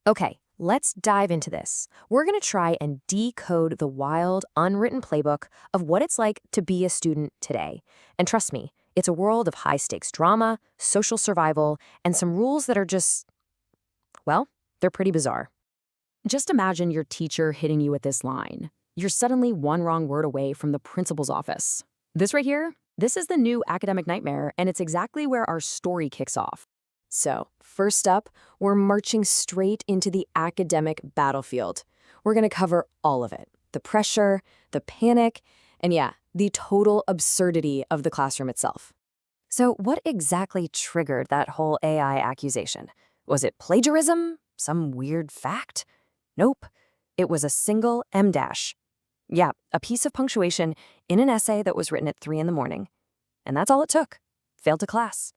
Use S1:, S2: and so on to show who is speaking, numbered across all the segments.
S1: Okay, let's dive into this. We're going to try and decode the wild, unwritten playbook of what it's like to be a student today. And trust me, it's a world of high-stakes drama, social survival, and some rules that are just, well, they're pretty bizarre.
S2: Just imagine your teacher hitting you with this line. You're suddenly one wrong word away from the principal's office. This right here, this is the new academic nightmare, and it's exactly where our story kicks off.
S1: So, first up, we're marching straight into the academic battlefield. We're going to cover all of it. The pressure, the panic, and yeah, the total absurdity of the classroom itself. So what exactly triggered that whole AI accusation? Was it plagiarism? Some weird fact? Nope. It was a single M dash. Yeah, a piece of punctuation in an essay that was written at 3 in the morning. And that's all it took. Failed to class.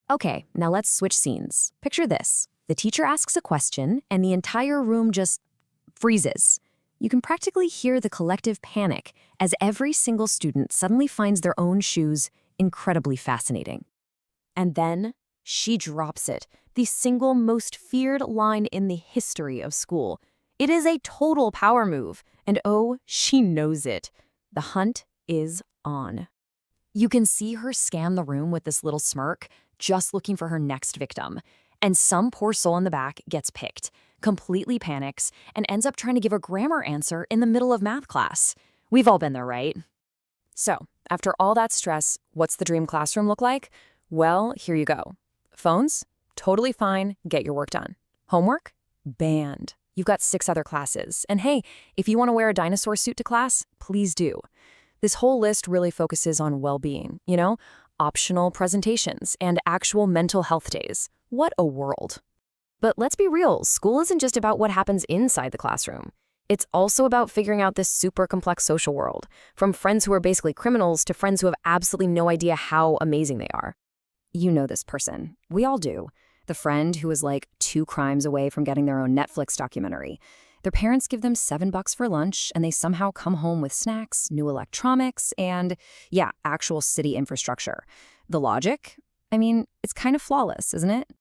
S1: Okay, now let's switch scenes. Picture this. The teacher asks a question, and the entire room just freezes. You can practically hear the collective panic as every single student suddenly finds their own shoes incredibly fascinating. And then she drops it, the single most feared line in the history of school. It is a total power move, and oh, she knows it. The hunt is on. You can see her scan the room with this little smirk, just looking for her next victim. And some poor soul in the back gets picked, completely panics, and ends up trying to give a grammar answer in the middle of math class. We've all been there, right? So, after all that stress, what's the dream classroom look like? Well, here you go. Phones? Totally fine, get your work done. Homework? Banned. You've got 6 other classes. And hey, if you want to wear a dinosaur suit to class, please do. This whole list really focuses on well-being, optional presentations and actual mental health days. What a world. But let's be real, school isn't just about what happens inside the classroom. It's also about figuring out this super complex social world, from friends who are basically criminals to friends who have absolutely no idea how amazing they are. You know this person. We all do. The friend who is like 2 crimes away from getting their own Netflix documentary. Their parents give them $7 for lunch, and they somehow come home with snacks, new electronics, and, yeah, actual city infrastructure. The logic? I mean, it's kind of flawless, isn't it?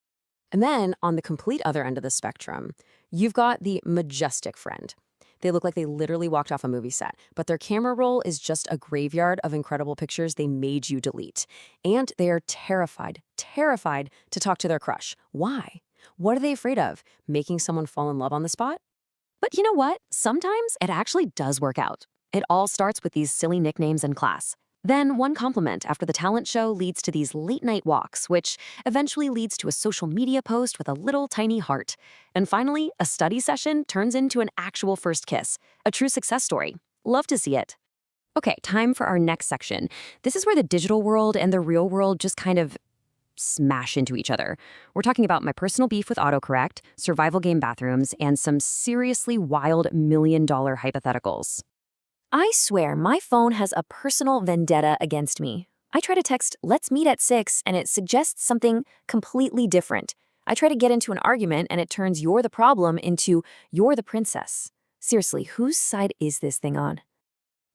S1: And then, on the complete other end of the spectrum, you've got the majestic friend. They look like they literally walked off a movie set, but their camera roll is just a graveyard of incredible pictures they made you delete. And they are terrified to talk to their crush. Why? What are they afraid of? Making someone fall in love on the spot? But you know what? Sometimes it actually does work out. It all starts with these silly nicknames in class. Then one compliment after the talent show leads to these late-night walks, which eventually leads to a social media post with a little tiny heart. And finally, a study session turns into an actual first kiss, a true success story. Love to see it. Okay, time for our next section. This is where the digital world and the real world just kind of smash into each other. We're talking about my personal beef with autocorrect, survival game bathrooms, and some seriously wild million-dollar hypotheticals. I swear, my phone has a personal vendetta against me. I try to text, "Let's meet at 6," and it suggests something completely different. I try to get into an argument, and it turns "you're the problem" into "you're the princess." Seriously, whose side is this thing on?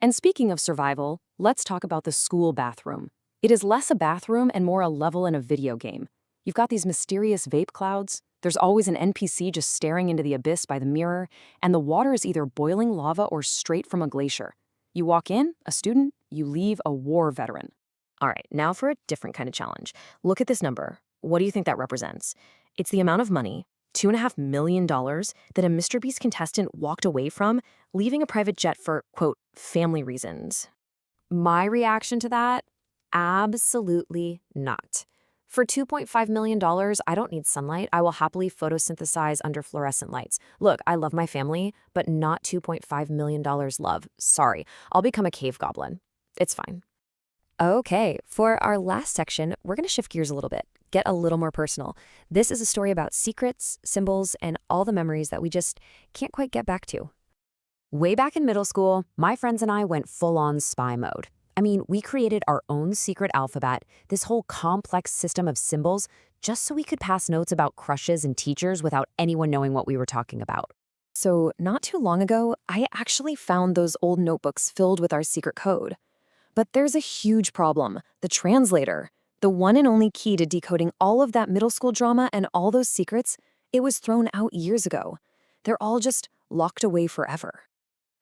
S1: And speaking of survival, let's talk about the school bathroom. It is less a bathroom and more a level in a video game. You've got these mysterious vape clouds. There's always an NPC just staring into the abyss by the mirror, and the water is either boiling lava or straight from a glacier. You walk in, a student, you leave a war veteran. All right, now for a different kind of challenge. Look at this number. What do you think that represents? It's the amount of money, $2.5 million, that a Mr. Beast contestant walked away from, leaving a private jet for, quote, family reasons. My reaction to that? Absolutely not. For $2.5 million, I don't need sunlight. I will happily photosynthesize under fluorescent lights. Look, I love my family, but not $2.5 million love. Sorry, I'll become a cave goblin. It's fine. Okay, for our last section, we're going to shift gears a little bit, get a little more personal. This is a story about secrets, symbols, and all the memories that we just can't quite get back to. Way back in middle school, my friends and I went full-on spy mode. I mean, we created our own secret alphabet, this whole complex system of symbols, just so we could pass notes about crushes and teachers without anyone knowing what we were talking about. So not too long ago, I actually found those old notebooks filled with our secret code. But there's a huge problem, the translator. The one and only key to decoding all of that middle school drama and all those secrets It was thrown out years ago. They're all just locked away forever.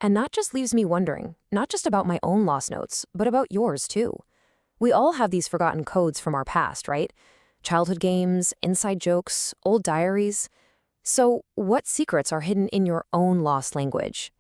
S2: And that just leaves me wondering, not just about my own lost notes, but about yours too. We all have these forgotten codes from our past, right? Childhood games, inside jokes, old diaries. So, what secrets are hidden in your own lost language?